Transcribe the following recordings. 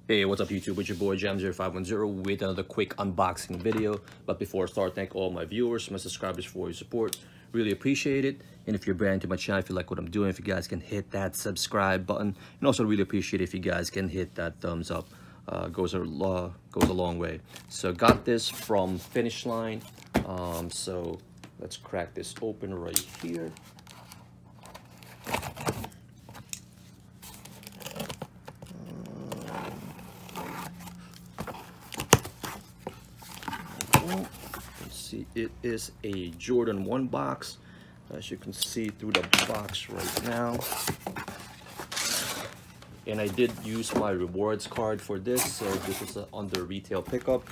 Hey, what's up YouTube? It's your boy Jam0510 with another quick unboxing video. But before I start, thank all my viewers, my subscribers for your support. Really appreciate it. And if you're brand new to my channel, if you like what I'm doing, if you guys can hit that subscribe button. And also really appreciate if you guys can hit that thumbs up. Goes a long way. So got this from Finish Line. So let's crack this open right here. See, it is a Jordan 1 box, as you can see through the box right now. And I did use my rewards card for this, so this is under retail pickup.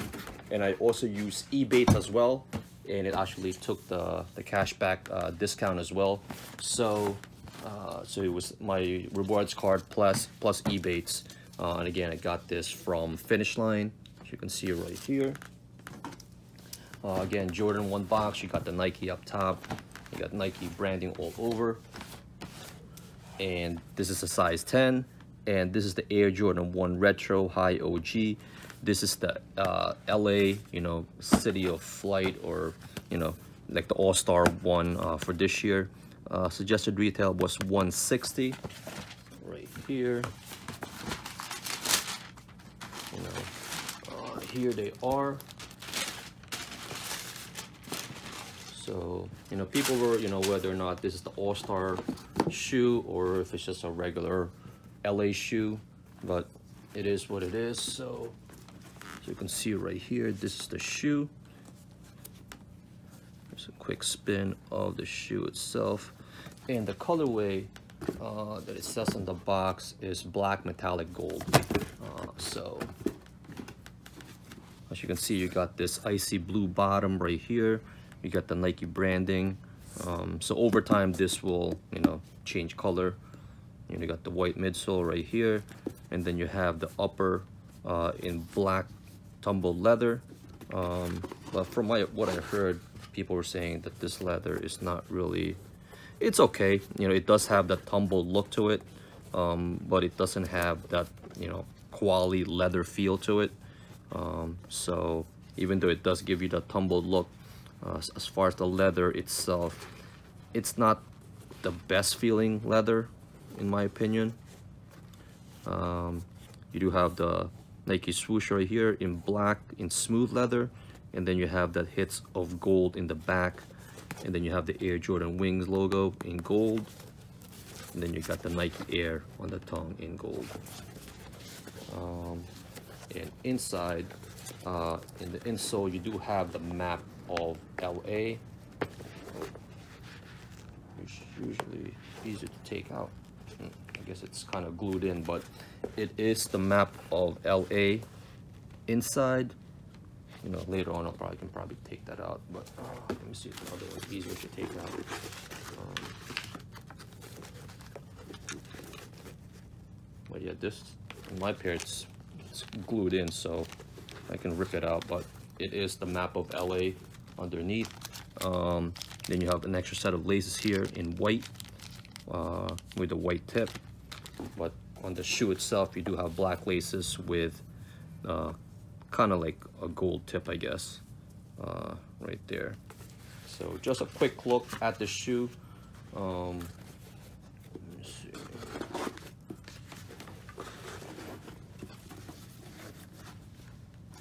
And I also used Ebates as well, and it actually took the cashback discount as well. So so it was my rewards card plus Ebates. And again, I got this from Finish Line, as you can see right here. Again, Jordan 1 box, you got the Nike up top, you got Nike branding all over, and this is a size 10, and this is the Air Jordan 1 Retro High OG. This is the LA, City of Flight, or like the All-Star one for this year. Suggested retail was $160 right here. Here they are. So, people were, whether or not this is the All-Star shoe or if it's just a regular LA shoe, but it is what it is. So you can see right here, this is the shoe. There's a quick spin of the shoe itself. And the colorway that it says on the box is black metallic gold. So as you can see, you got this icy blue bottom right here. You got the Nike branding. So over time, this will, change color. You got the white midsole right here, and then you have the upper in black tumbled leather. But from what I heard, people were saying that this leather is not really. It's okay. It does have that tumbled look to it, but it doesn't have that quality leather feel to it. So even though it does give you the tumbled look, as far as the leather itself, it's not the best feeling leather in my opinion. You do have the Nike swoosh right here in black in smooth leather, and then you have that hits of gold in the back, and then you have the Air Jordan Wings logo in gold, and then you got the Nike Air on the tongue in gold. And inside, in the insole, you do have the map of LA, which is usually easier to take out. I guess it's kind of glued in, but it is the map of LA inside. Later on I can probably take that out, but let me see if another one's easier to take out. But yeah, this in my pair it's glued in, so I can rip it out, but it is the map of LA underneath. Then you have an extra set of laces here in white with a white tip, but on the shoe itself you do have black laces with kind of like a gold tip, I guess, right there. So just a quick look at the shoe. Let me see.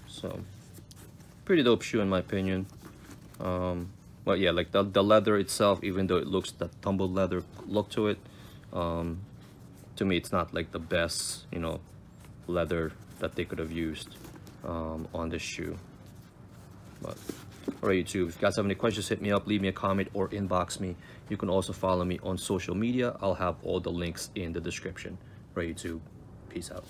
So pretty dope shoe in my opinion. But yeah, like the leather itself, even though it looks the tumbled leather look to it, to me it's not like the best leather that they could have used on this shoe. But alright YouTube, if you guys have any questions, hit me up, leave me a comment, or inbox me. You can also follow me on social media. I'll have all the links in the description. Alright YouTube, peace out.